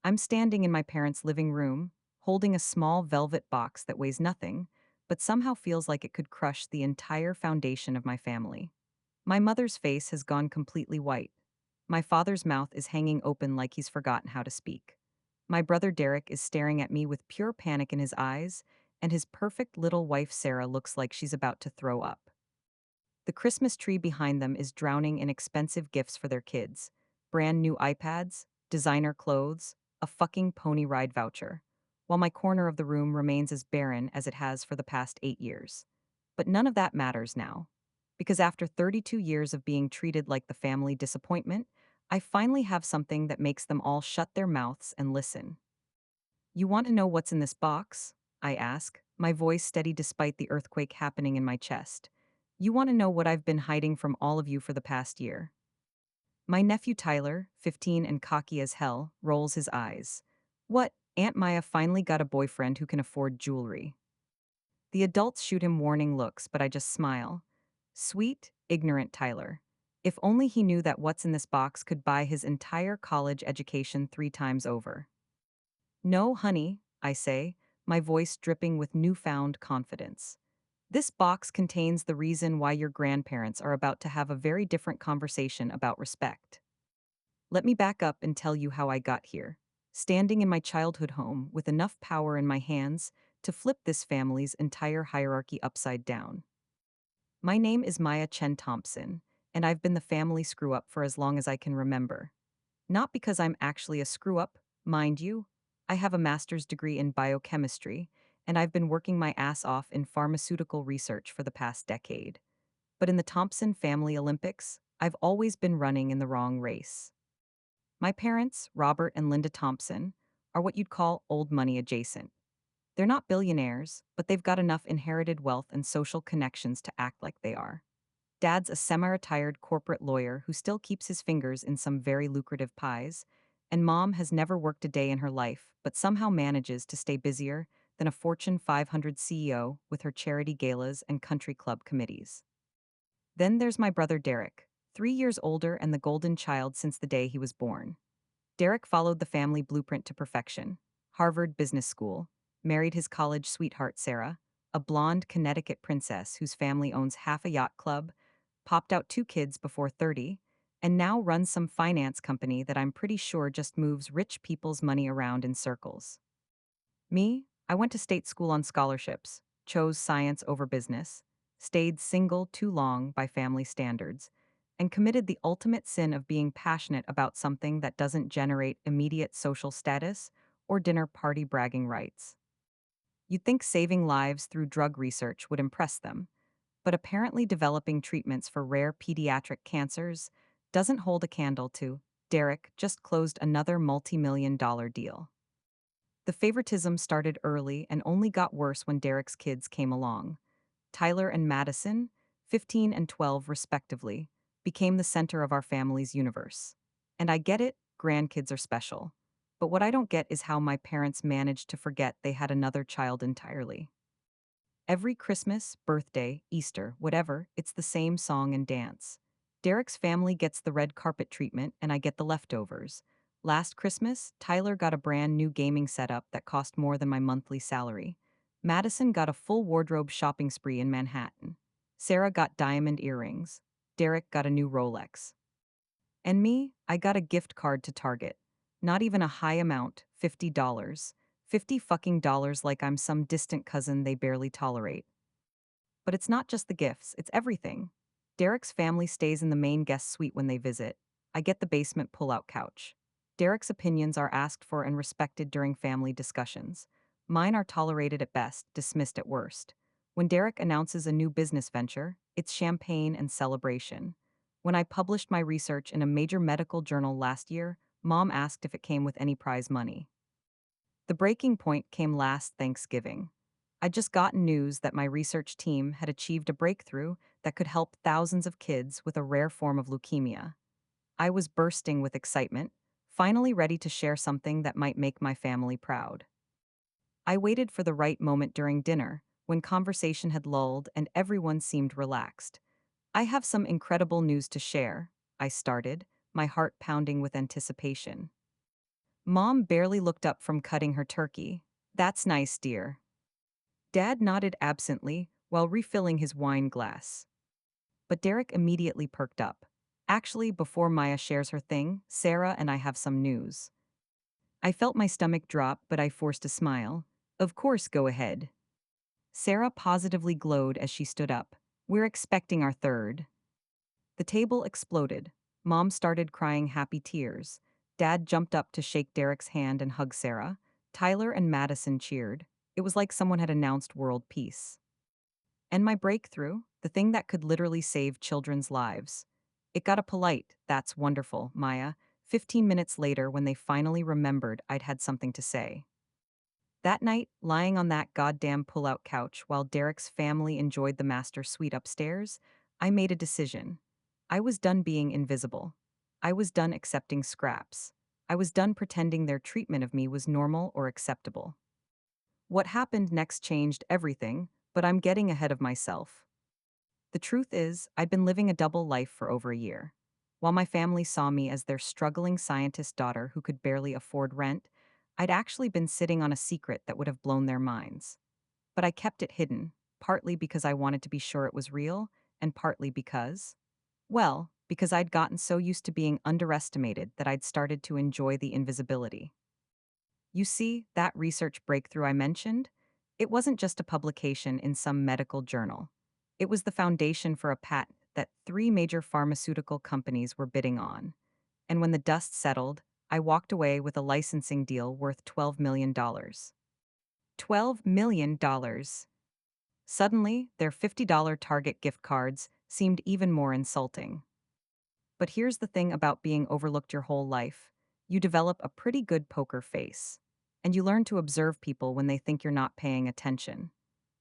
I'm standing in my parents' living room, holding a small velvet box that weighs nothing, but somehow feels like it could crush the entire foundation of my family. My mother's face has gone completely white. My father's mouth is hanging open like he's forgotten how to speak. My brother Derek is staring at me with pure panic in his eyes, and his perfect little wife Sarah looks like she's about to throw up. The Christmas tree behind them is drowning in expensive gifts for their kids: brand new iPads, designer clothes, a fucking pony ride voucher, while my corner of the room remains as barren as it has for the past 8 years. But none of that matters now, because after 32 years of being treated like the family disappointment, I finally have something that makes them all shut their mouths and listen. "You want to know what's in this box?" I ask, my voice steady despite the earthquake happening in my chest. "You want to know what I've been hiding from all of you for the past year?" My nephew Tyler, 15 and cocky as hell, rolls his eyes. "What? Aunt Maya finally got a boyfriend who can afford jewelry." The adults shoot him warning looks, but I just smile. Sweet, ignorant Tyler. If only he knew that what's in this box could buy his entire college education 3 times over. "No, honey," I say, my voice dripping with newfound confidence. "This box contains the reason why your grandparents are about to have a very different conversation about respect. Let me back up and tell you how I got here. Standing in my childhood home with enough power in my hands to flip this family's entire hierarchy upside down. My name is Maya Chen Thompson, and I've been the family screw up for as long as I can remember. Not because I'm actually a screw up, mind you. I have a master's degree in biochemistry, and I've been working my ass off in pharmaceutical research for the past decade. But in the Thompson Family Olympics, I've always been running in the wrong race. My parents, Robert and Linda Thompson, are what you'd call old money adjacent. They're not billionaires, but they've got enough inherited wealth and social connections to act like they are. Dad's a semi-retired corporate lawyer who still keeps his fingers in some very lucrative pies, and Mom has never worked a day in her life but somehow manages to stay busier than a Fortune 500 CEO with her charity galas and country club committees. Then there's my brother Derek, 3 years older and the golden child since the day he was born. Derek followed the family blueprint to perfection: Harvard Business School, married his college sweetheart Sarah, a blonde Connecticut princess whose family owns half a yacht club, popped out 2 kids before 30, and now runs some finance company that I'm pretty sure just moves rich people's money around in circles. Me, I went to state school on scholarships, chose science over business, stayed single too long by family standards, and committed the ultimate sin of being passionate about something that doesn't generate immediate social status or dinner party bragging rights. You'd think saving lives through drug research would impress them, but apparently developing treatments for rare pediatric cancers doesn't hold a candle to. Derek just closed another multi-million dollar deal. The favoritism started early and only got worse when Derek's kids came along. Tyler and Madison, 15 and 12 respectively, became the center of our family's universe. And I get it, grandkids are special. But what I don't get is how my parents managed to forget they had another child entirely. Every Christmas, birthday, Easter, whatever, it's the same song and dance. Derek's family gets the red carpet treatment, and I get the leftovers. Last Christmas, Tyler got a brand new gaming setup that cost more than my monthly salary. Madison got a full wardrobe shopping spree in Manhattan. Sarah got diamond earrings. Derek got a new Rolex. And me, I got a gift card to Target. Not even a high amount, $50. 50 fucking dollars, like I'm some distant cousin they barely tolerate. But it's not just the gifts, it's everything. Derek's family stays in the main guest suite when they visit. I get the basement pull-out couch. Derek's opinions are asked for and respected during family discussions. Mine are tolerated at best, dismissed at worst. When Derek announces a new business venture, it's champagne and celebration. When I published my research in a major medical journal last year, Mom asked if it came with any prize money. The breaking point came last Thanksgiving. I'd just gotten news that my research team had achieved a breakthrough that could help thousands of kids with a rare form of leukemia. I was bursting with excitement, finally ready to share something that might make my family proud. I waited for the right moment during dinner, when conversation had lulled and everyone seemed relaxed. "I have some incredible news to share," I started, my heart pounding with anticipation. Mom barely looked up from cutting her turkey. That's nice, dear. Dad nodded absently while refilling his wine glass. But Derek immediately perked up. Actually, before Maya shares her thing, Sarah and I have some news. I felt my stomach drop, but I forced a smile. Of course, go ahead. Sarah positively glowed as she stood up. We're expecting our third. The table exploded. Mom started crying happy tears. Dad jumped up to shake Derek's hand and hug Sarah. Tyler and Madison cheered. It was like someone had announced world peace. And my breakthrough, the thing that could literally save children's lives. It got a polite, "That's wonderful, Maya," 15 minutes later when they finally remembered I'd had something to say. That night, lying on that goddamn pull-out couch while Derek's family enjoyed the master suite upstairs, I made a decision. I was done being invisible. I was done accepting scraps. I was done pretending their treatment of me was normal or acceptable. What happened next changed everything, but I'm getting ahead of myself. The truth is, I'd been living a double life for over a year. While my family saw me as their struggling scientist daughter who could barely afford rent, I'd actually been sitting on a secret that would have blown their minds. But I kept it hidden, partly because I wanted to be sure it was real, and partly because I'd gotten so used to being underestimated that I'd started to enjoy the invisibility. You see, that research breakthrough I mentioned? It wasn't just a publication in some medical journal. It was the foundation for a patent that three major pharmaceutical companies were bidding on. And when the dust settled, I walked away with a licensing deal worth $12 million. $12 million. Suddenly, their $50 Target gift cards seemed even more insulting. But here's the thing about being overlooked your whole life: you develop a pretty good poker face. And you learn to observe people when they think you're not paying attention.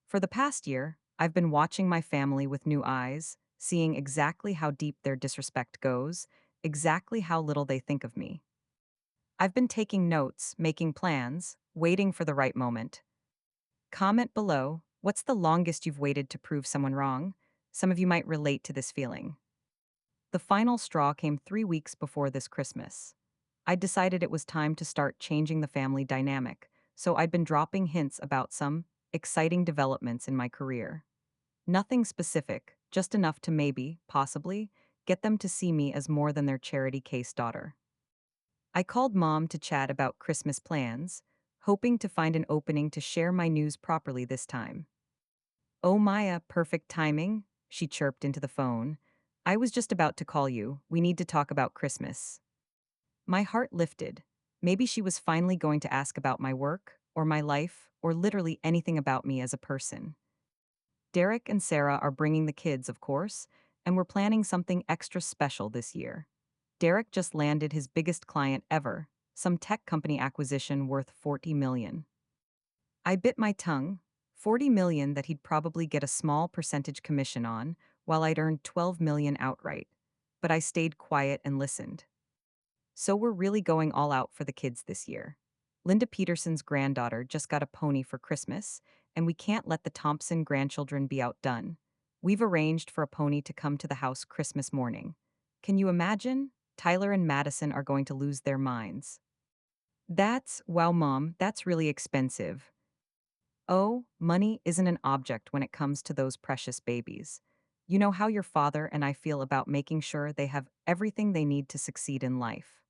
For the past year, I've been watching my family with new eyes, seeing exactly how deep their disrespect goes, exactly how little they think of me. I've been taking notes, making plans, waiting for the right moment. Comment below, what's the longest you've waited to prove someone wrong? Some of you might relate to this feeling. The final straw came 3 weeks before this Christmas. I decided it was time to start changing the family dynamic, so I'd been dropping hints about some exciting developments in my career. Nothing specific, just enough to maybe, possibly, get them to see me as more than their charity case daughter. I called Mom to chat about Christmas plans, hoping to find an opening to share my news properly this time. "Oh, Maya, perfect timing," she chirped into the phone. "I was just about to call you. We need to talk about Christmas." My heart lifted. Maybe she was finally going to ask about my work, or my life, or literally anything about me as a person. Derek and Sarah are bringing the kids, of course, and we're planning something extra special this year. Derek just landed his biggest client ever, some tech company acquisition worth 40 million. I bit my tongue. 40 million that he'd probably get a small percentage commission on, while I'd earned 12 million outright. But I stayed quiet and listened. So we're really going all out for the kids this year. Linda Peterson's granddaughter just got a pony for Christmas, and we can't let the Thompson grandchildren be outdone. We've arranged for a pony to come to the house Christmas morning. Can you imagine? Tyler and Madison are going to lose their minds. Wow, Mom, that's really expensive. Oh, money isn't an object when it comes to those precious babies. You know how your father and I feel about making sure they have everything they need to succeed in life.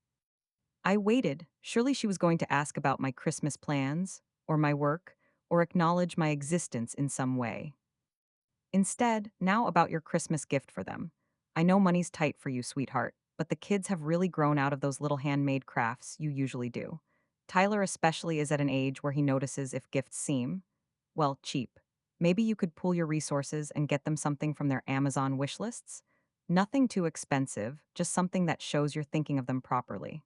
I waited. Surely she was going to ask about my Christmas plans, or my work, or acknowledge my existence in some way. Instead, now about your Christmas gift for them. I know money's tight for you, sweetheart, but the kids have really grown out of those little handmade crafts you usually do. Tyler especially is at an age where he notices if gifts seem, well, cheap. Maybe you could pool your resources and get them something from their Amazon wish lists? Nothing too expensive, just something that shows you're thinking of them properly.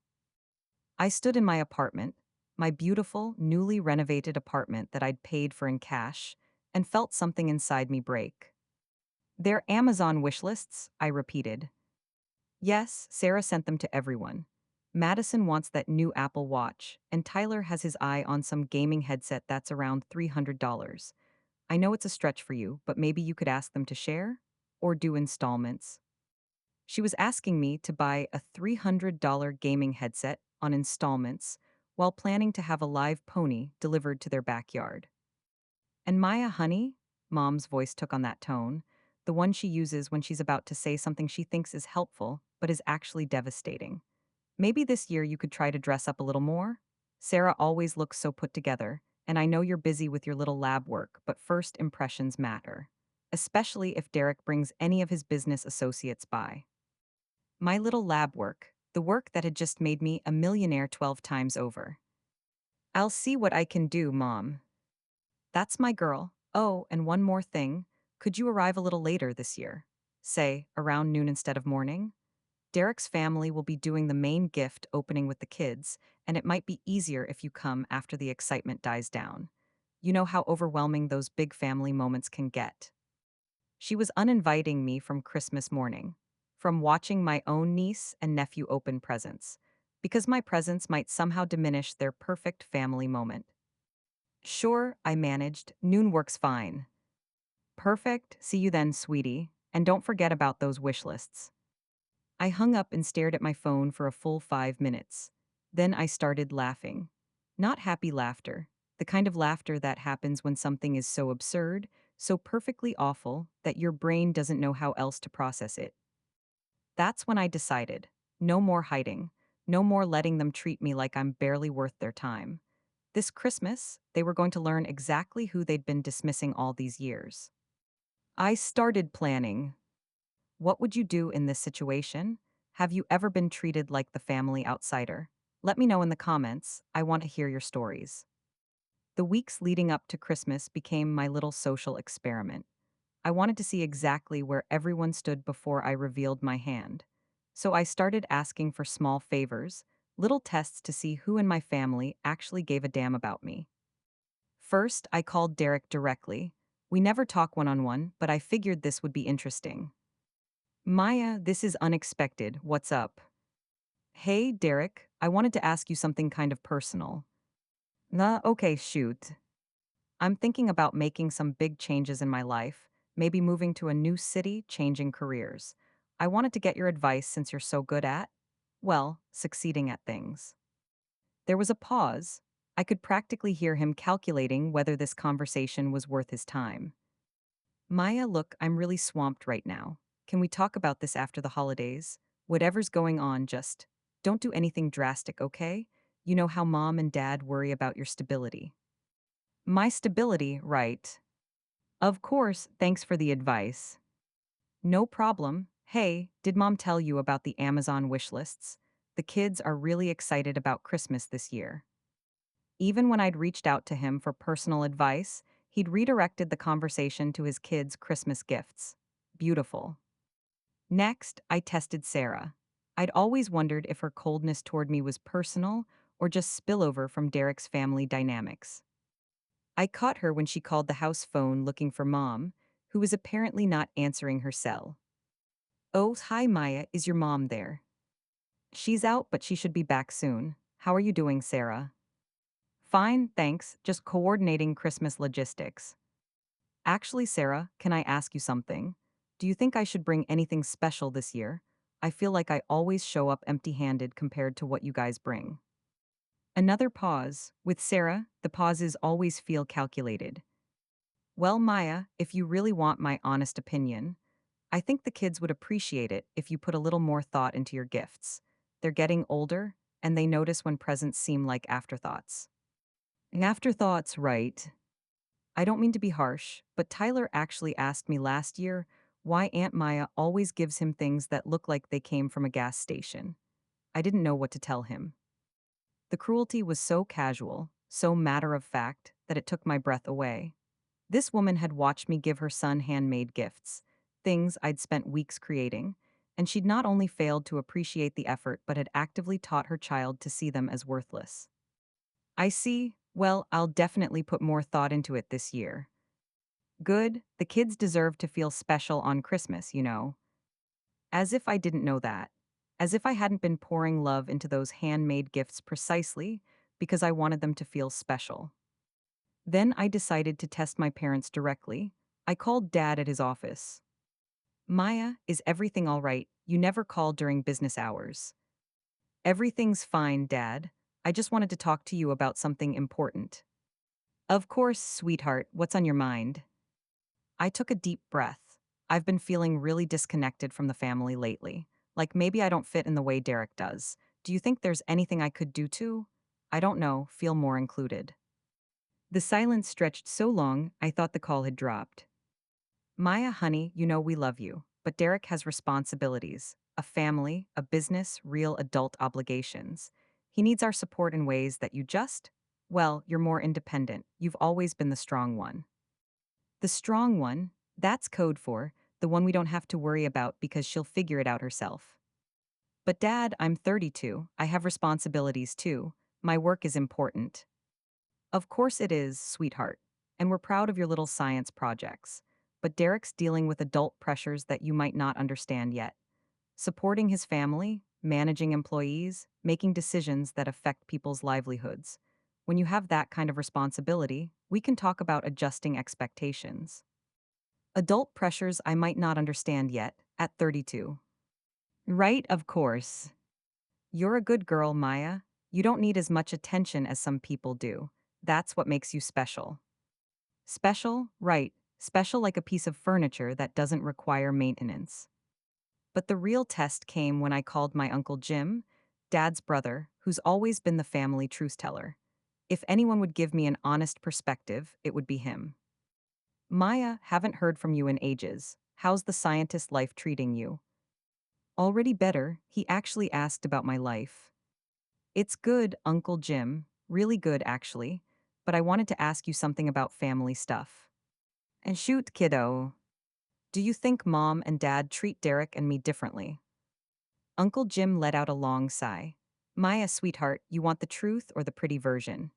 I stood in my apartment, my beautiful, newly renovated apartment that I'd paid for in cash, and felt something inside me break. "Their Amazon wish lists," I repeated. "Yes, Sarah sent them to everyone. Madison wants that new Apple Watch, and Tyler has his eye on some gaming headset that's around $300. I know it's a stretch for you, but maybe you could ask them to share? Or do installments." She was asking me to buy a $300 gaming headset on installments, while planning to have a live pony delivered to their backyard. And Maya, honey, Mom's voice took on that tone, the one she uses when she's about to say something she thinks is helpful but is actually devastating. Maybe this year you could try to dress up a little more? Sarah always looks so put together, and I know you're busy with your little lab work, but first impressions matter. Especially if Derek brings any of his business associates by. My little lab work, the work that had just made me a millionaire 12 times over. I'll see what I can do, Mom. That's my girl. Oh, and one more thing. Could you arrive a little later this year? Say, around noon instead of morning? Derek's family will be doing the main gift opening with the kids, and it might be easier if you come after the excitement dies down. You know how overwhelming those big family moments can get. She was uninviting me from Christmas morning, from watching my own niece and nephew open presents, because my presence might somehow diminish their perfect family moment. Sure, I managed. Noon works fine. Perfect. See you then, sweetie. And don't forget about those wish lists. I hung up and stared at my phone for a full 5 minutes. Then I started laughing. Not happy laughter, the kind of laughter that happens when something is so absurd, so perfectly awful, that your brain doesn't know how else to process it. That's when I decided no more hiding, no more letting them treat me like I'm barely worth their time. This Christmas, they were going to learn exactly who they'd been dismissing all these years. I started planning. What would you do in this situation? Have you ever been treated like the family outsider? Let me know in the comments. I want to hear your stories. The weeks leading up to Christmas became my little social experiment. I wanted to see exactly where everyone stood before I revealed my hand. So I started asking for small favors, little tests to see who in my family actually gave a damn about me. First, I called Derek directly. We never talk one on one, but I figured this would be interesting. Maya, this is unexpected. What's up? Hey, Derek, I wanted to ask you something kind of personal. Nah, okay, shoot. I'm thinking about making some big changes in my life, maybe moving to a new city, changing careers. I wanted to get your advice since you're so good at, well, succeeding at things. There was a pause. I could practically hear him calculating whether this conversation was worth his time. Maya, look, I'm really swamped right now. Can we talk about this after the holidays? Whatever's going on, just don't do anything drastic, okay? You know how mom and dad worry about your stability. My stability, right? Of course, thanks for the advice. No problem. Hey, did mom tell you about the Amazon wish lists? The kids are really excited about Christmas this year. Even when I'd reached out to him for personal advice, he'd redirected the conversation to his kids' Christmas gifts. Beautiful. Next, I tested Sarah. I'd always wondered if her coldness toward me was personal or just spillover from Derek's family dynamics. I caught her when she called the house phone looking for mom, who was apparently not answering her cell. Oh, hi Maya, is your mom there? She's out, but she should be back soon. How are you doing, Sarah? Fine, thanks, just coordinating Christmas logistics. Actually, Sarah, can I ask you something? Do you think I should bring anything special this year? I feel like I always show up empty handed compared to what you guys bring. Another pause. With Sarah, the pauses always feel calculated. Well, Maya, if you really want my honest opinion, I think the kids would appreciate it if you put a little more thought into your gifts. They're getting older, and they notice when presents seem like afterthoughts. Afterthoughts, right? I don't mean to be harsh, but Tyler actually asked me last year why Aunt Maya always gives him things that look like they came from a gas station. I didn't know what to tell him. The cruelty was so casual, so matter of fact, that it took my breath away. This woman had watched me give her son handmade gifts, things I'd spent weeks creating, and she'd not only failed to appreciate the effort but had actively taught her child to see them as worthless. I see. Well, I'll definitely put more thought into it this year. Good, the kids deserve to feel special on Christmas, you know. As if I didn't know that. As if I hadn't been pouring love into those handmade gifts precisely because I wanted them to feel special. Then I decided to test my parents directly. I called Dad at his office. Maya, is everything all right? You never call during business hours. Everything's fine, Dad. I just wanted to talk to you about something important. Of course, sweetheart, what's on your mind? I took a deep breath. I've been feeling really disconnected from the family lately. Like maybe I don't fit in the way Derek does. Do you think there's anything I could do to? I don't know, feel more included. The silence stretched so long, I thought the call had dropped. Maya, honey, you know we love you, but Derek has responsibilities a family, a business, real adult obligations. He needs our support in ways that well, you're more independent. You've always been the strong one. The strong one, that's code for the one we don't have to worry about because she'll figure it out herself. But Dad, I'm 32. I have responsibilities too. My work is important. Of course it is, sweetheart. And we're proud of your little science projects. But Derek's dealing with adult pressures that you might not understand yet. Supporting his family, managing employees, making decisions that affect people's livelihoods. When you have that kind of responsibility, we can talk about adjusting expectations. Adult pressures I might not understand yet, at 32. Right, of course. You're a good girl, Maya. You don't need as much attention as some people do. That's what makes you special. Special? Right. Special like a piece of furniture that doesn't require maintenance. But the real test came when I called my Uncle Jim, Dad's brother, who's always been the family truth teller. If anyone would give me an honest perspective, it would be him. Maya, haven't heard from you in ages. How's the scientist life treating you? Already better, he actually asked about my life. It's good, Uncle Jim. Really good, actually. But I wanted to ask you something about family stuff. And shoot, kiddo. Do you think Mom and Dad treat Derek and me differently? Uncle Jim let out a long sigh. Maya, sweetheart, you want the truth or the pretty version?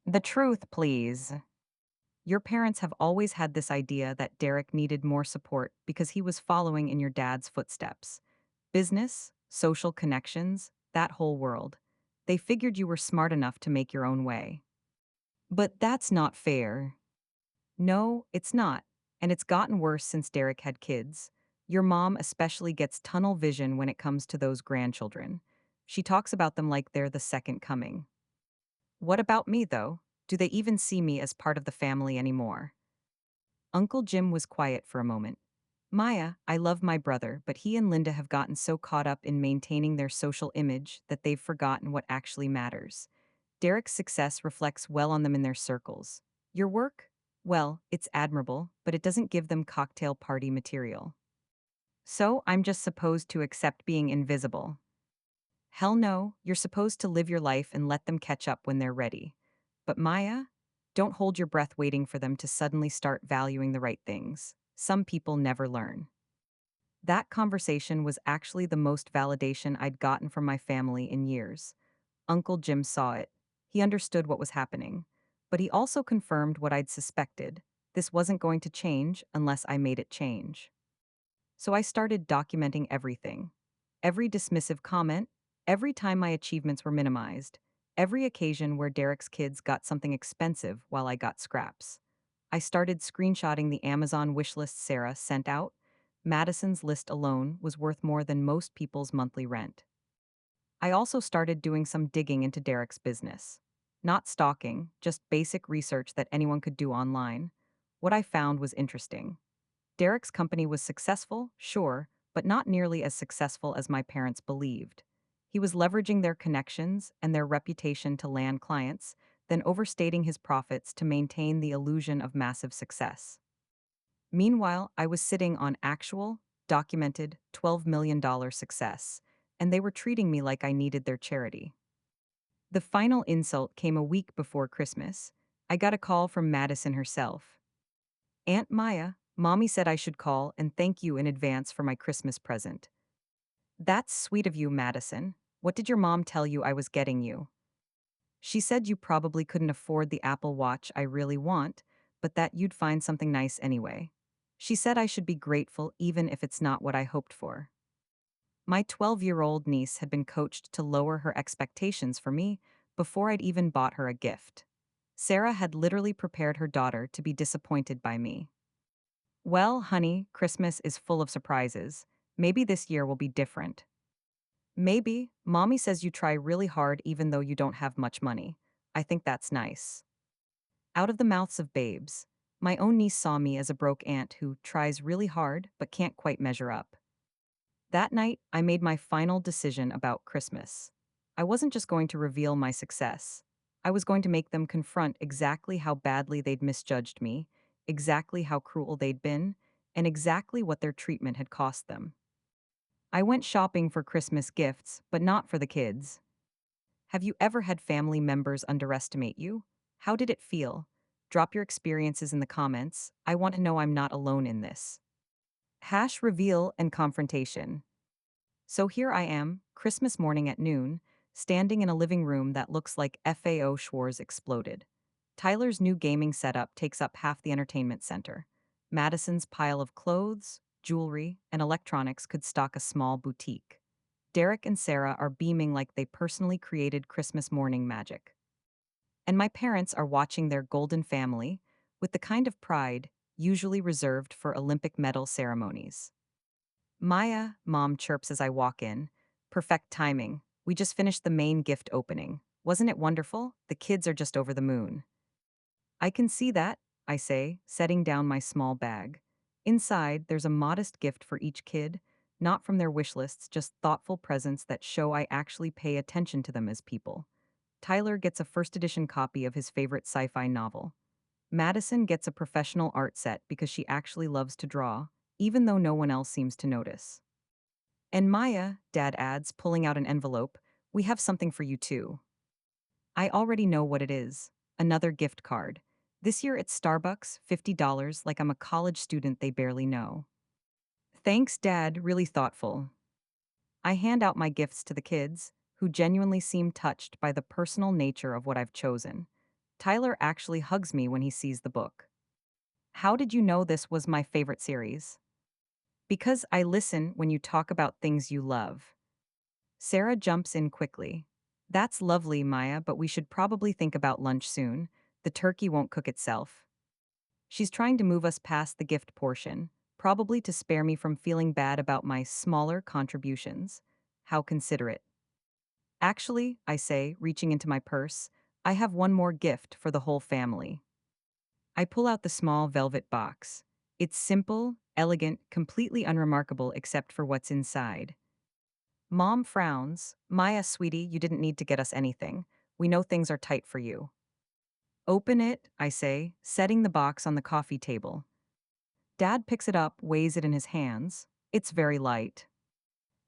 The truth, please. Your parents have always had this idea that Derek needed more support because he was following in your dad's footsteps. Business, social connections, that whole world. They figured you were smart enough to make your own way. But that's not fair. No, it's not. And it's gotten worse since Derek had kids. Your mom especially gets tunnel vision when it comes to those grandchildren. She talks about them like they're the second coming. What about me, though? Do they even see me as part of the family anymore? Uncle Jim was quiet for a moment. Maya, I love my brother, but he and Linda have gotten so caught up in maintaining their social image that they've forgotten what actually matters. Derek's success reflects well on them in their circles. Your work? Well, it's admirable, but it doesn't give them cocktail party material. So I'm just supposed to accept being invisible. Hell no, you're supposed to live your life and let them catch up when they're ready. But Maya, don't hold your breath waiting for them to suddenly start valuing the right things. Some people never learn. That conversation was actually the most validation I'd gotten from my family in years. Uncle Jim saw it. He understood what was happening. But he also confirmed what I'd suspected. This wasn't going to change unless I made it change. So I started documenting everything. Every dismissive comment, every time my achievements were minimized, every occasion where Derek's kids got something expensive while I got scraps. I started screenshotting the Amazon wishlist Sarah sent out. Madison's list alone was worth more than most people's monthly rent. I also started doing some digging into Derek's business. Not stalking, just basic research that anyone could do online. What I found was interesting. Derek's company was successful, sure, but not nearly as successful as my parents believed. He was leveraging their connections and their reputation to land clients, then overstating his profits to maintain the illusion of massive success. Meanwhile, I was sitting on actual, documented $12 million success, and they were treating me like I needed their charity. The final insult came a week before Christmas. I got a call from Madison herself. Aunt Maya, Mommy said I should call and thank you in advance for my Christmas present. That's sweet of you, Madison. What did your mom tell you I was getting you? She said you probably couldn't afford the Apple Watch I really want, but that you'd find something nice anyway. She said I should be grateful even if it's not what I hoped for. My 12-year-old niece had been coached to lower her expectations for me before I'd even bought her a gift. Sarah had literally prepared her daughter to be disappointed by me. Well, honey, Christmas is full of surprises. Maybe this year will be different. Maybe. Mommy says you try really hard even though you don't have much money. I think that's nice. Out of the mouths of babes. My own niece saw me as a broke aunt who tries really hard but can't quite measure up. That night, I made my final decision about Christmas. I wasn't just going to reveal my success. I was going to make them confront exactly how badly they'd misjudged me, exactly how cruel they'd been, and exactly what their treatment had cost them. I went shopping for Christmas gifts, but not for the kids. Have you ever had family members underestimate you? How did it feel? Drop your experiences in the comments. I want to know I'm not alone in this. Hash reveal and confrontation. So here I am, Christmas morning at noon, standing in a living room that looks like FAO Schwarz exploded. Tyler's new gaming setup takes up half the entertainment center. Madison's pile of clothes, jewelry, and electronics could stock a small boutique. Derek and Sarah are beaming like they personally created Christmas morning magic. And my parents are watching their golden family with the kind of pride usually reserved for Olympic medal ceremonies. Maya, Mom chirps as I walk in. Perfect timing. We just finished the main gift opening. Wasn't it wonderful? The kids are just over the moon. I can see that, I say, setting down my small bag. Inside, there's a modest gift for each kid, not from their wish lists, just thoughtful presents that show I actually pay attention to them as people. Tyler gets a first edition copy of his favorite sci fi novel. Madison gets a professional art set because she actually loves to draw, even though no one else seems to notice. And Maya, Dad adds, pulling out an envelope, we have something for you too. I already know what it is. Another gift card. This year it's Starbucks, $50, like I'm a college student they barely know. Thanks, Dad, really thoughtful. I hand out my gifts to the kids, who genuinely seem touched by the personal nature of what I've chosen. Tyler actually hugs me when he sees the book. How did you know this was my favorite series? Because I listen when you talk about things you love. Sarah jumps in quickly. That's lovely, Maya, but we should probably think about lunch soon. The turkey won't cook itself. She's trying to move us past the gift portion, probably to spare me from feeling bad about my smaller contributions. How considerate. Actually, I say, reaching into my purse, I have one more gift for the whole family. I pull out the small velvet box. It's simple, elegant, completely unremarkable except for what's inside. Mom frowns. Maya, sweetie, you didn't need to get us anything. We know things are tight for you. Open it, I say, setting the box on the coffee table. Dad picks it up, weighs it in his hands. It's very light.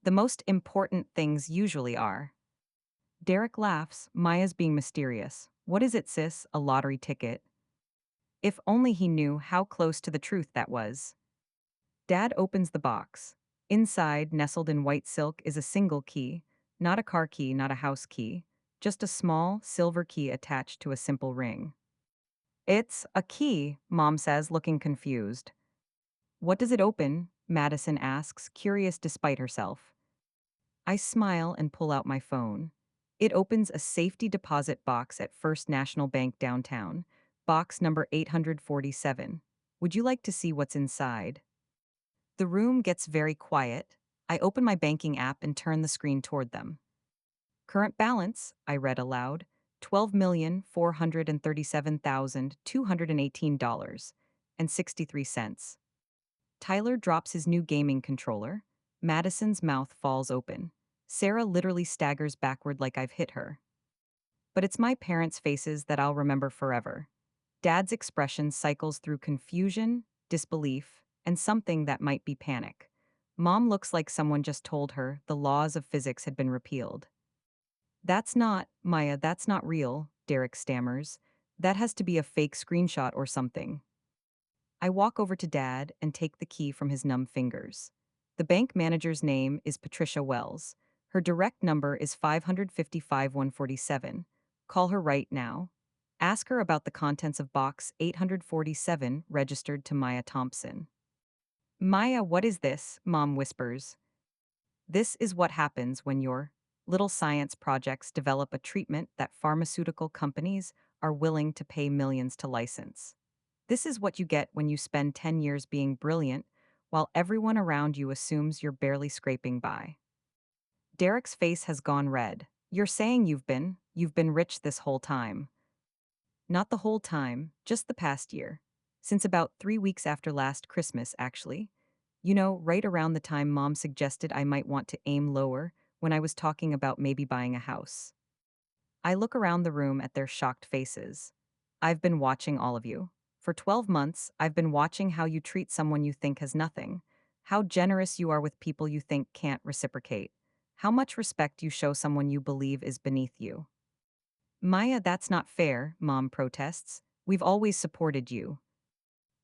The most important things usually are. Derek laughs, Maya's being mysterious. What is it, sis? A lottery ticket? If only he knew how close to the truth that was. Dad opens the box. Inside, nestled in white silk, is a single key, not a car key, not a house key, just a small, silver key attached to a simple ring. It's a key, Mom says, looking confused. What does it open? Madison asks, curious despite herself. I smile and pull out my phone. It opens a safety deposit box at First National Bank downtown, box number 847. Would you like to see what's inside? The room gets very quiet. I open my banking app and turn the screen toward them. Current balance, I read aloud, $12,437,218.63. Tyler drops his new gaming controller. Madison's mouth falls open. Sarah literally staggers backward like I've hit her. But it's my parents' faces that I'll remember forever. Dad's expression cycles through confusion, disbelief, and something that might be panic. Mom looks like someone just told her the laws of physics had been repealed. That's not, Maya, that's not real, Derek stammers. That has to be a fake screenshot or something. I walk over to Dad and take the key from his numb fingers. The bank manager's name is Patricia Wells. Her direct number is 555-147. Call her right now. Ask her about the contents of box 847 registered to Maya Thompson. Maya, what is this? Mom whispers. This is what happens when your little science projects develop a treatment that pharmaceutical companies are willing to pay millions to license. This is what you get when you spend 10 years being brilliant while everyone around you assumes you're barely scraping by. Derek's face has gone red. You're saying you've been rich this whole time. Not the whole time, just the past year. Since about 3 weeks after last Christmas, actually. You know, right around the time Mom suggested I might want to aim lower when I was talking about maybe buying a house. I look around the room at their shocked faces. I've been watching all of you. For 12 months, I've been watching how you treat someone you think has nothing, how generous you are with people you think can't reciprocate, how much respect you show someone you believe is beneath you. Maya, that's not fair, Mom protests. We've always supported you.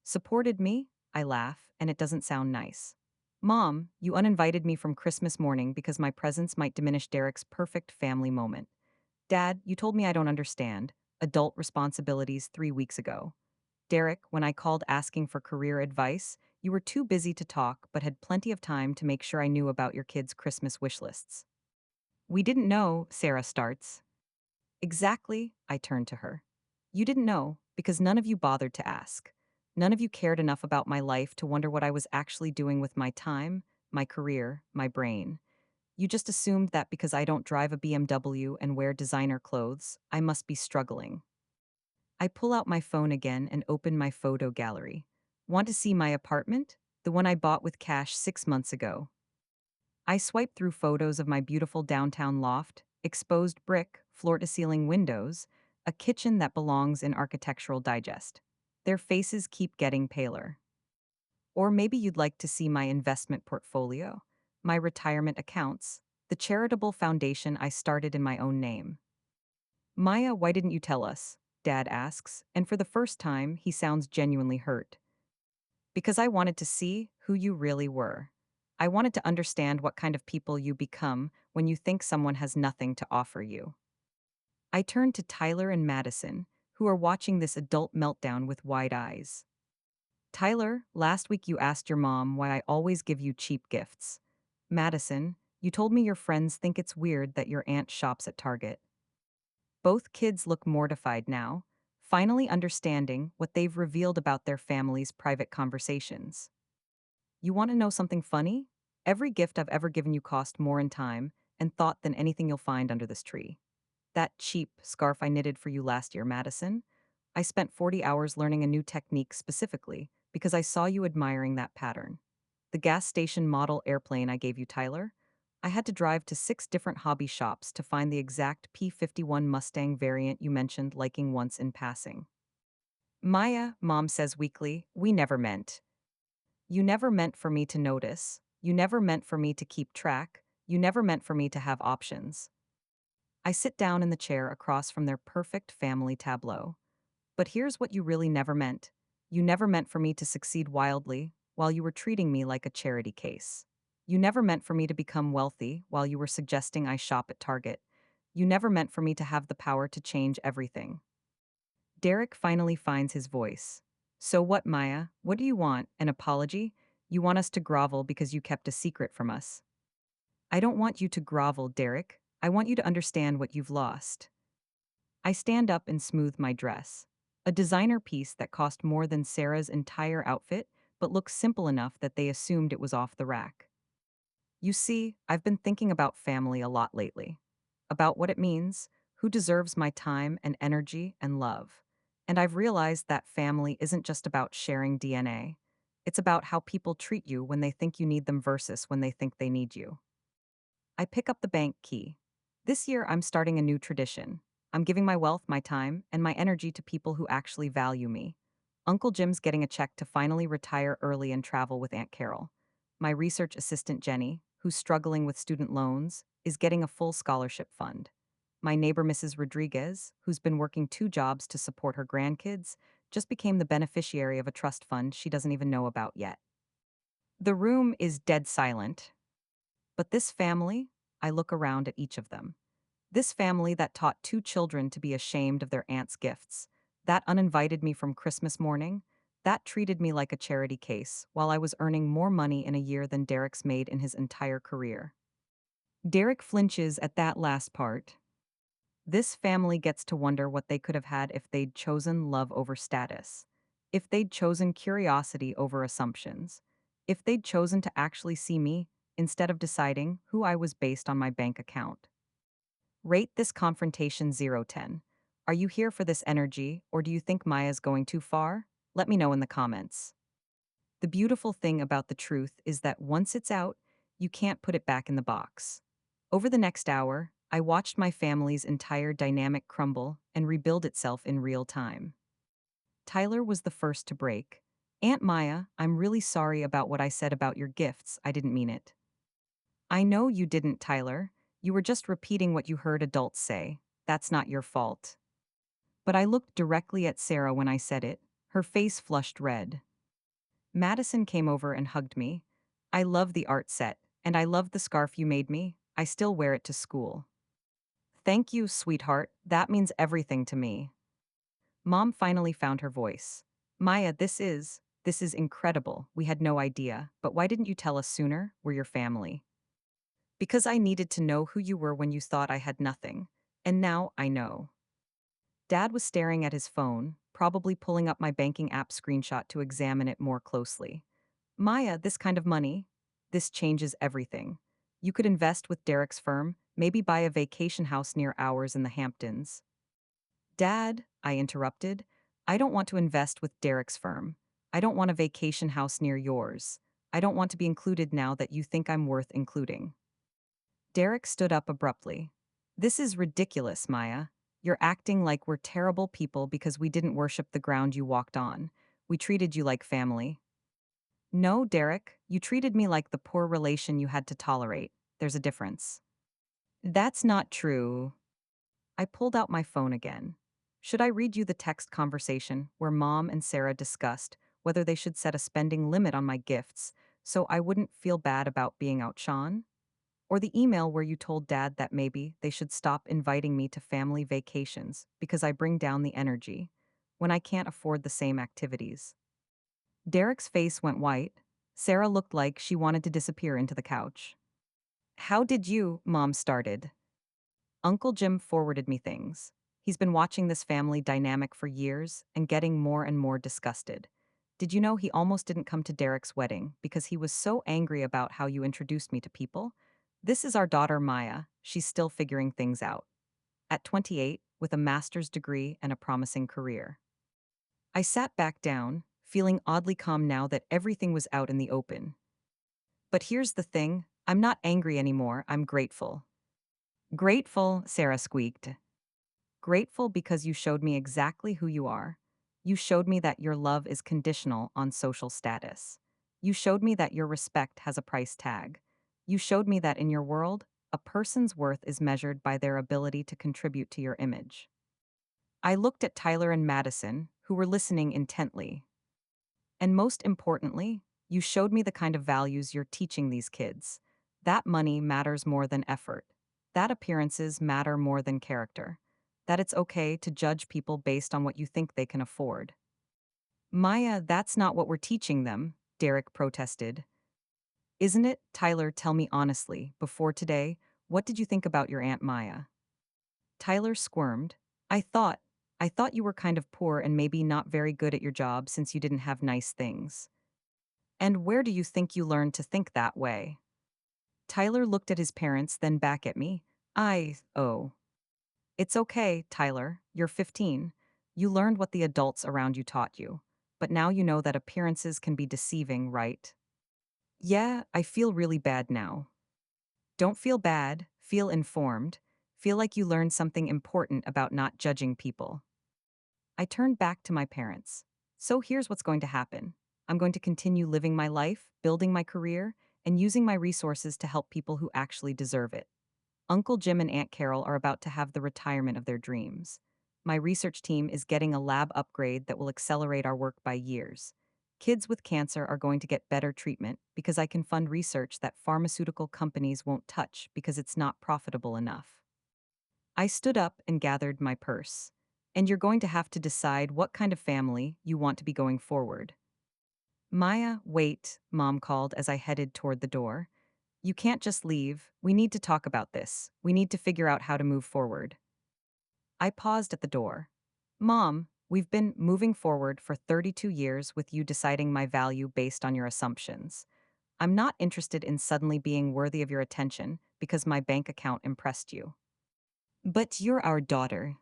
Supported me? I laugh, and it doesn't sound nice. Mom, you uninvited me from Christmas morning because my presence might diminish Derek's perfect family moment. Dad, you told me I don't understand adult responsibilities 3 weeks ago. Derek, when I called asking for career advice, you were too busy to talk but had plenty of time to make sure I knew about your kids' Christmas wish lists. We didn't know, Sarah starts. Exactly, I turned to her. You didn't know, because none of you bothered to ask. None of you cared enough about my life to wonder what I was actually doing with my time, my career, my brain. You just assumed that because I don't drive a BMW and wear designer clothes, I must be struggling. I pull out my phone again and open my photo gallery. Want to see my apartment? The one I bought with cash 6 months ago. I swipe through photos of my beautiful downtown loft, exposed brick, floor to ceiling windows, a kitchen that belongs in Architectural Digest. Their faces keep getting paler. Or maybe you'd like to see my investment portfolio, my retirement accounts, the charitable foundation I started in my own name. Maya, why didn't you tell us? Dad asks, and for the first time, he sounds genuinely hurt. Because I wanted to see who you really were. I wanted to understand what kind of people you become when you think someone has nothing to offer you. I turned to Tyler and Madison, who are watching this adult meltdown with wide eyes. Tyler, last week you asked your mom why I always give you cheap gifts. Madison, you told me your friends think it's weird that your aunt shops at Target. Both kids look mortified now, finally understanding what they've revealed about their family's private conversations. You want to know something funny? Every gift I've ever given you cost more in time and thought than anything you'll find under this tree. That cheap scarf I knitted for you last year, Madison. I spent 40 hours learning a new technique specifically because I saw you admiring that pattern. The gas station model airplane I gave you, Tyler. I had to drive to 6 different hobby shops to find the exact P-51 Mustang variant you mentioned liking once in passing. Maya, Mom says weakly, we never meant. You never meant for me to notice. You never meant for me to keep track. You never meant for me to have options. I sit down in the chair across from their perfect family tableau. But here's what you really never meant. You never meant for me to succeed wildly while you were treating me like a charity case. You never meant for me to become wealthy while you were suggesting I shop at Target. You never meant for me to have the power to change everything. Derek finally finds his voice. So what, Maya? What do you want? An apology? You want us to grovel because you kept a secret from us. I don't want you to grovel, Derek. I want you to understand what you've lost. I stand up and smooth my dress. A designer piece that cost more than Sarah's entire outfit, but looks simple enough that they assumed it was off the rack. You see, I've been thinking about family a lot lately. About what it means, who deserves my time and energy and love. And I've realized that family isn't just about sharing DNA. It's about how people treat you when they think you need them versus when they think they need you. I pick up the bank key. This year, I'm starting a new tradition. I'm giving my wealth, my time, and my energy to people who actually value me. Uncle Jim's getting a check to finally retire early and travel with Aunt Carol. My research assistant, Jenny, who's struggling with student loans, is getting a full scholarship fund. My neighbor, Mrs. Rodriguez, who's been working 2 jobs to support her grandkids, just became the beneficiary of a trust fund she doesn't even know about yet. The room is dead silent. But this family, I look around at each of them. This family that taught 2 children to be ashamed of their aunt's gifts, that uninvited me from Christmas morning, that treated me like a charity case while I was earning more money in a year than Derek's made in his entire career. Derek flinches at that last part. This family gets to wonder what they could have had if they'd chosen love over status, if they'd chosen curiosity over assumptions, if they'd chosen to actually see me, instead of deciding who I was based on my bank account. Rate this confrontation 0-10. Are you here for this energy, or do you think Maya's going too far? Let me know in the comments. The beautiful thing about the truth is that once it's out, you can't put it back in the box. Over the next hour, I watched my family's entire dynamic crumble and rebuild itself in real time. Tyler was the first to break. Aunt Maya, I'm really sorry about what I said about your gifts. I didn't mean it. I know you didn't, Tyler. You were just repeating what you heard adults say. That's not your fault. But I looked directly at Sarah when I said it. Her face flushed red. Madison came over and hugged me. I love the art set, and I love the scarf you made me. I still wear it to school. Thank you, sweetheart. That means everything to me. Mom finally found her voice. Maya, this is incredible. We had no idea. But why didn't you tell us sooner? We're your family. Because I needed to know who you were when you thought I had nothing. And now I know. Dad was staring at his phone, probably pulling up my banking app screenshot to examine it more closely. Maya, this kind of money, this changes everything. You could invest with Derek's firm, maybe buy a vacation house near ours in the Hamptons. Dad, I interrupted, I don't want to invest with Derek's firm. I don't want a vacation house near yours. I don't want to be included now that you think I'm worth including. Derek stood up abruptly. This is ridiculous, Maya. You're acting like we're terrible people because we didn't worship the ground you walked on. We treated you like family. No, Derek, you treated me like the poor relation you had to tolerate. There's a difference. That's not true. I pulled out my phone again. Should I read you the text conversation where Mom and Sarah discussed whether they should set a spending limit on my gifts so I wouldn't feel bad about being outshone? Or the email where you told Dad that maybe they should stop inviting me to family vacations because I bring down the energy when I can't afford the same activities? Derek's face went white. Sarah looked like she wanted to disappear into the couch. How did you, Mom started? Uncle Jim forwarded me things. He's been watching this family dynamic for years and getting more and more disgusted. Did you know he almost didn't come to Derek's wedding because he was so angry about how you introduced me to people? This is our daughter Maya. She's still figuring things out. At 28, with a master's degree and a promising career. I sat back down, feeling oddly calm now that everything was out in the open. But here's the thing, I'm not angry anymore, I'm grateful. Grateful, Sarah squeaked. Grateful because you showed me exactly who you are. You showed me that your love is conditional on social status. You showed me that your respect has a price tag. You showed me that in your world, a person's worth is measured by their ability to contribute to your image. I looked at Tyler and Madison, who were listening intently. And most importantly, you showed me the kind of values you're teaching these kids. That money matters more than effort. That appearances matter more than character. That it's okay to judge people based on what you think they can afford. Maya, that's not what we're teaching them, Derek protested. Isn't it? Tyler, tell me honestly, before today, what did you think about your Aunt Maya? Tyler squirmed. I thought, I thought you were kind of poor and maybe not very good at your job since you didn't have nice things. And where do you think you learned to think that way? Tyler looked at his parents, then back at me. Oh. It's okay, Tyler. You're 15. You learned what the adults around you taught you. But now you know that appearances can be deceiving, right? Yeah, I feel really bad now. Don't feel bad, feel informed. Feel like you learned something important about not judging people. I turned back to my parents. So here's what's going to happen. I'm going to continue living my life, building my career, and using my resources to help people who actually deserve it. Uncle Jim and Aunt Carol are about to have the retirement of their dreams. My research team is getting a lab upgrade that will accelerate our work by years. Kids with cancer are going to get better treatment because I can fund research that pharmaceutical companies won't touch because it's not profitable enough. I stood up and gathered my purse. And you're going to have to decide what kind of family you want to be going forward. Maya, wait, Mom called as I headed toward the door. You can't just leave. We need to talk about this. We need to figure out how to move forward. I paused at the door. Mom, we've been moving forward for 32 years with you deciding my value based on your assumptions. I'm not interested in suddenly being worthy of your attention because my bank account impressed you. But you're our daughter.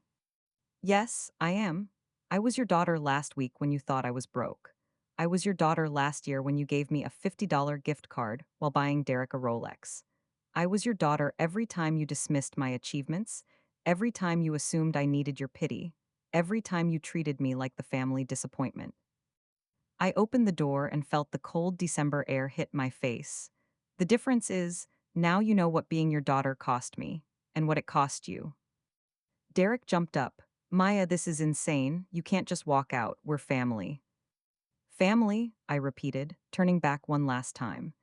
Yes, I am. I was your daughter last week when you thought I was broke. I was your daughter last year when you gave me a $50 gift card while buying Derek a Rolex. I was your daughter every time you dismissed my achievements, every time you assumed I needed your pity, every time you treated me like the family disappointment. I opened the door and felt the cold December air hit my face. The difference is, now you know what being your daughter cost me, and what it cost you. Derek jumped up. Maya, this is insane. You can't just walk out. We're family. Family, I repeated, turning back one last time.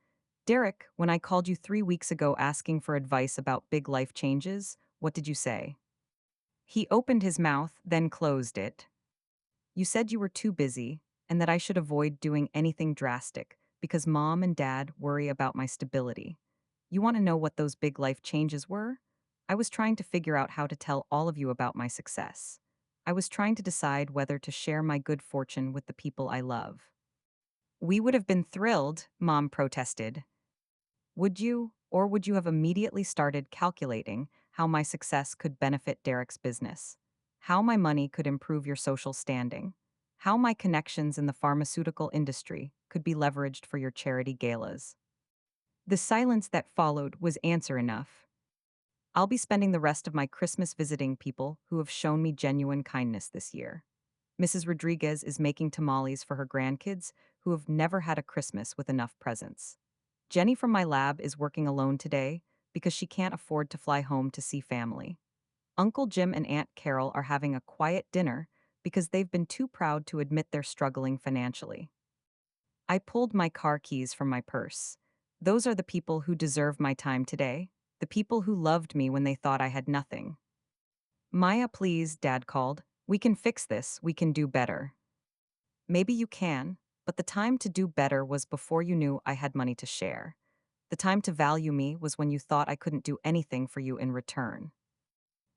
Derek, when I called you 3 weeks ago asking for advice about big life changes, what did you say? He opened his mouth, then closed it. You said you were too busy, and that I should avoid doing anything drastic because mom and dad worry about my stability. You want to know what those big life changes were? I was trying to figure out how to tell all of you about my success. I was trying to decide whether to share my good fortune with the people I love. We would have been thrilled, Mom protested. Would you, or would you have immediately started calculating how my success could benefit Derek's business? How my money could improve your social standing? How my connections in the pharmaceutical industry could be leveraged for your charity galas? The silence that followed was answer enough. I'll be spending the rest of my Christmas visiting people who have shown me genuine kindness this year. Mrs. Rodriguez is making tamales for her grandkids who have never had a Christmas with enough presents. Jenny from my lab is working alone today because she can't afford to fly home to see family. Uncle Jim and Aunt Carol are having a quiet dinner because they've been too proud to admit they're struggling financially. I pulled my car keys from my purse. Those are the people who deserve my time today, the people who loved me when they thought I had nothing. Maya, please, Dad called. We can fix this, we can do better. Maybe you can, but the time to do better was before you knew I had money to share. The time to value me was when you thought I couldn't do anything for you in return.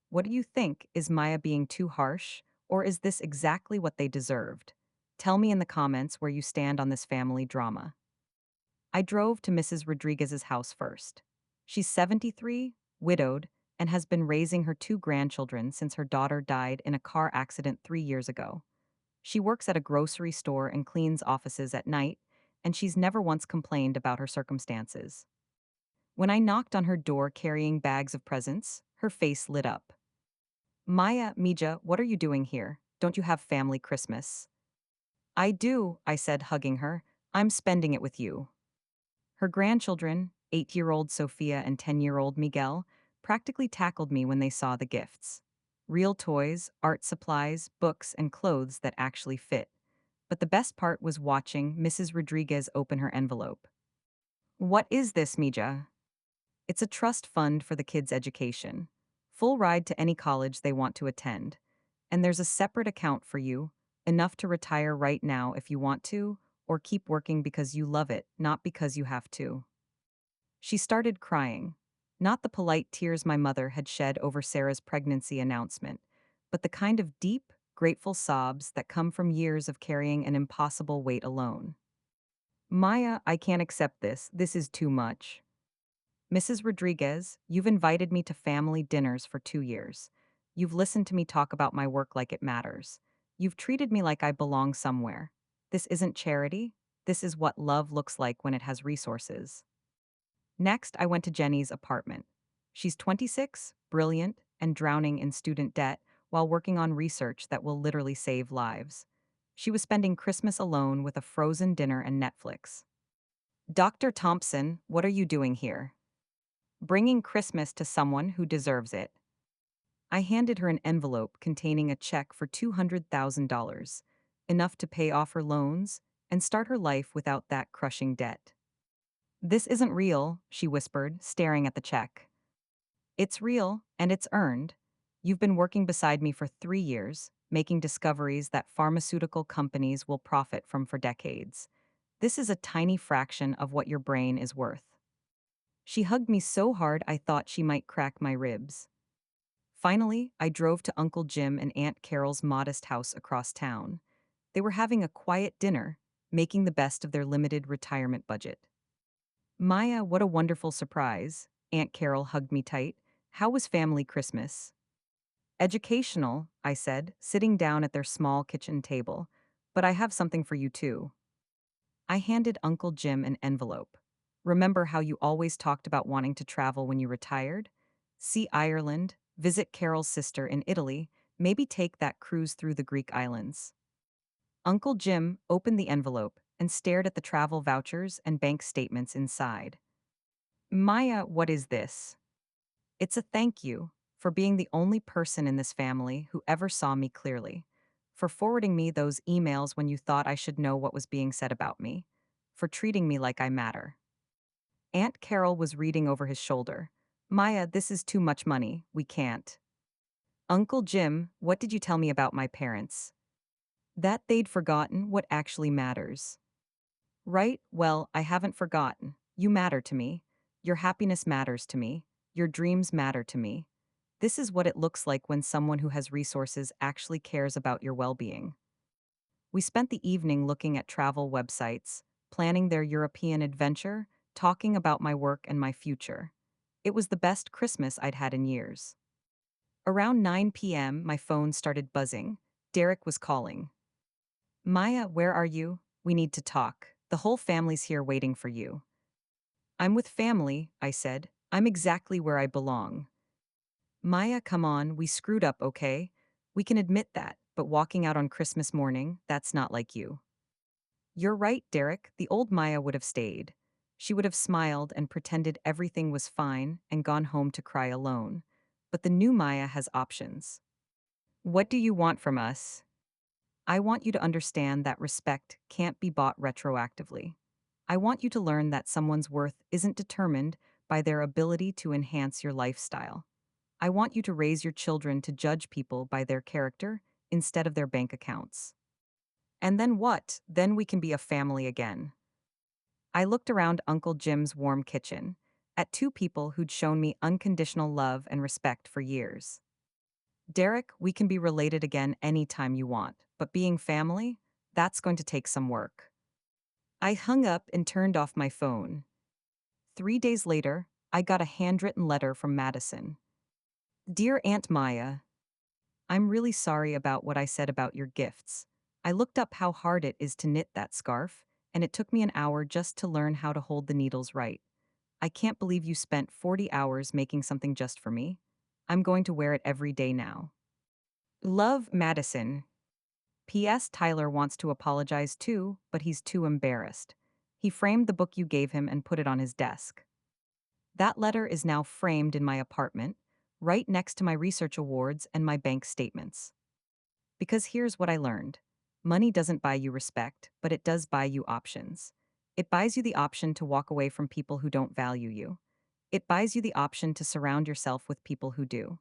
What do you think? Is Maya being too harsh, or is this exactly what they deserved? Tell me in the comments where you stand on this family drama. I drove to Mrs. Rodriguez's house first. She's 73, widowed, and has been raising her two grandchildren since her daughter died in a car accident 3 years ago. She works at a grocery store and cleans offices at night, and she's never once complained about her circumstances. When I knocked on her door carrying bags of presents, her face lit up. Maya, Mija, what are you doing here? Don't you have family Christmas? I do, I said, hugging her. I'm spending it with you. Her grandchildren, 8-year-old Sophia and 10-year-old Miguel, practically tackled me when they saw the gifts. Real toys, art supplies, books, and clothes that actually fit. But the best part was watching Mrs. Rodriguez open her envelope. What is this, Mija? It's a trust fund for the kids' education. Full ride to any college they want to attend. And there's a separate account for you, enough to retire right now if you want to, or keep working because you love it, not because you have to. She started crying. Not the polite tears my mother had shed over Sarah's pregnancy announcement, but the kind of deep, grateful sobs that come from years of carrying an impossible weight alone. Maya, I can't accept this. This is too much. Mrs. Rodriguez, you've invited me to family dinners for 2 years. You've listened to me talk about my work like it matters. You've treated me like I belong somewhere. This isn't charity. This is what love looks like when it has resources. Next, I went to Jenny's apartment. She's 26, brilliant, and drowning in student debt while working on research that will literally save lives. She was spending Christmas alone with a frozen dinner and Netflix. Dr. Thompson, what are you doing here? Bringing Christmas to someone who deserves it. I handed her an envelope containing a check for $200,000, enough to pay off her loans and start her life without that crushing debt. This isn't real, she whispered, staring at the check. It's real, and it's earned. You've been working beside me for 3 years, making discoveries that pharmaceutical companies will profit from for decades. This is a tiny fraction of what your brain is worth. She hugged me so hard I thought she might crack my ribs. Finally, I drove to Uncle Jim and Aunt Carol's modest house across town. They were having a quiet dinner, making the best of their limited retirement budget. Maya, what a wonderful surprise. Aunt Carol hugged me tight. How was family Christmas? Educational, I said, sitting down at their small kitchen table. But I have something for you too. I handed Uncle Jim an envelope. Remember how you always talked about wanting to travel when you retired? See Ireland, visit Carol's sister in Italy, maybe take that cruise through the Greek islands. Uncle Jim opened the envelope and stared at the travel vouchers and bank statements inside. Maya, what is this? It's a thank you for being the only person in this family who ever saw me clearly, for forwarding me those emails when you thought I should know what was being said about me, for treating me like I matter. Aunt Carol was reading over his shoulder. Maya, this is too much money. We can't. Uncle Jim, what did you tell me about my parents? That they'd forgotten what actually matters. Right? Well, I haven't forgotten. You matter to me. Your happiness matters to me. Your dreams matter to me. This is what it looks like when someone who has resources actually cares about your well being. We spent the evening looking at travel websites, planning their European adventure, talking about my work and my future. It was the best Christmas I'd had in years. Around 9 p.m., my phone started buzzing. Derek was calling. Maya, where are you? We need to talk. The whole family's here waiting for you. I'm with family, I said. I'm exactly where I belong. Maya, come on, we screwed up, okay? We can admit that, but walking out on Christmas morning, that's not like you. You're right, Derek, the old Maya would have stayed. She would have smiled and pretended everything was fine and gone home to cry alone. But the new Maya has options. What do you want from us? I want you to understand that respect can't be bought retroactively. I want you to learn that someone's worth isn't determined by their ability to enhance your lifestyle. I want you to raise your children to judge people by their character instead of their bank accounts. And then what? Then we can be a family again. I looked around Uncle Jim's warm kitchen, at two people who'd shown me unconditional love and respect for years. Derek, we can be related again anytime you want, but being family, that's going to take some work. I hung up and turned off my phone. 3 days later, I got a handwritten letter from Madison. Dear Aunt Maya, I'm really sorry about what I said about your gifts. I looked up how hard it is to knit that scarf, and it took me an hour just to learn how to hold the needles right. I can't believe you spent 40 hours making something just for me. I'm going to wear it every day now. Love, Madison. P.S. Tyler wants to apologize too, but he's too embarrassed. He framed the book you gave him and put it on his desk. That letter is now framed in my apartment, right next to my research awards and my bank statements. Because here's what I learned. Money doesn't buy you respect, but it does buy you options. It buys you the option to walk away from people who don't value you. It buys you the option to surround yourself with people who do.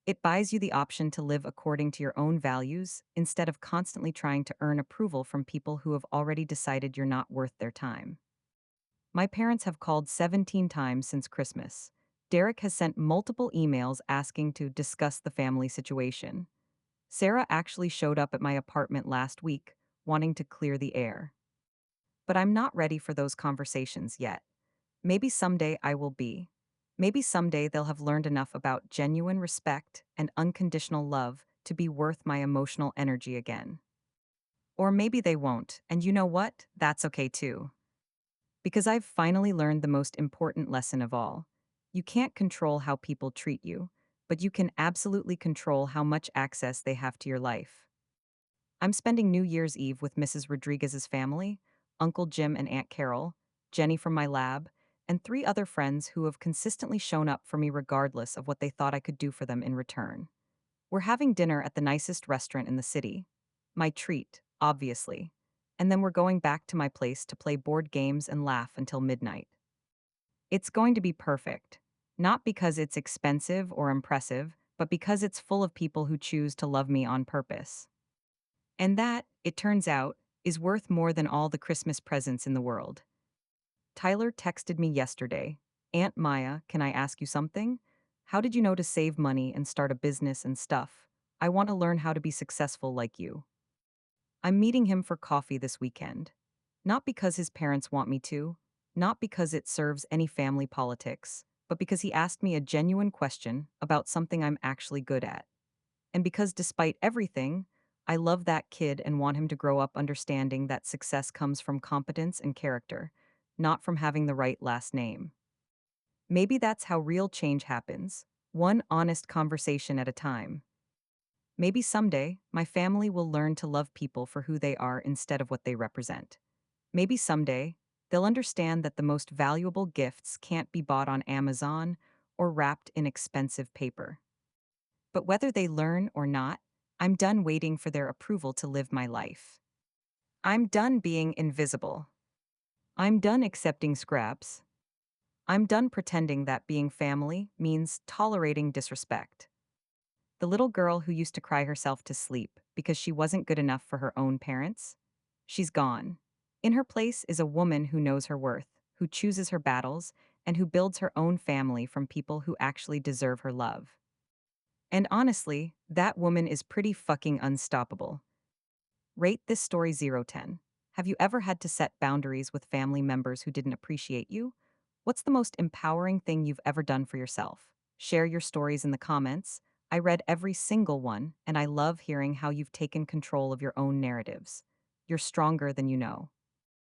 It buys you the option to live according to your own values instead of constantly trying to earn approval from people who have already decided you're not worth their time. My parents have called 17 times since Christmas. Derek has sent multiple emails asking to discuss the family situation. Sarah actually showed up at my apartment last week, wanting to clear the air. But I'm not ready for those conversations yet. Maybe someday I will be. Maybe someday they'll have learned enough about genuine respect and unconditional love to be worth my emotional energy again. Or maybe they won't, and you know what? That's okay too. Because I've finally learned the most important lesson of all. You can't control how people treat you, but you can absolutely control how much access they have to your life. I'm spending New Year's Eve with Mrs. Rodriguez's family, Uncle Jim and Aunt Carol, Jenny from my lab, and 3 other friends who have consistently shown up for me regardless of what they thought I could do for them in return. We're having dinner at the nicest restaurant in the city. My treat, obviously. And then we're going back to my place to play board games and laugh until midnight. It's going to be perfect. Not because it's expensive or impressive, but because it's full of people who choose to love me on purpose. And that, it turns out, is worth more than all the Christmas presents in the world. Tyler texted me yesterday. Aunt Maya, can I ask you something? How did you know to save money and start a business and stuff? I want to learn how to be successful like you. I'm meeting him for coffee this weekend. Not because his parents want me to, not because it serves any family politics, but because he asked me a genuine question about something I'm actually good at. And because despite everything, I love that kid and want him to grow up understanding that success comes from competence and character, not from having the right last name. Maybe that's how real change happens, one honest conversation at a time. Maybe someday, my family will learn to love people for who they are instead of what they represent. Maybe someday, they'll understand that the most valuable gifts can't be bought on Amazon or wrapped in expensive paper. But whether they learn or not, I'm done waiting for their approval to live my life. I'm done being invisible. I'm done accepting scraps. I'm done pretending that being family means tolerating disrespect. The little girl who used to cry herself to sleep because she wasn't good enough for her own parents, she's gone. In her place is a woman who knows her worth, who chooses her battles, and who builds her own family from people who actually deserve her love. And honestly, that woman is pretty fucking unstoppable. Rate this story 0 10. Have you ever had to set boundaries with family members who didn't appreciate you? What's the most empowering thing you've ever done for yourself? Share your stories in the comments. I read every single one, and I love hearing how you've taken control of your own narratives. You're stronger than you know.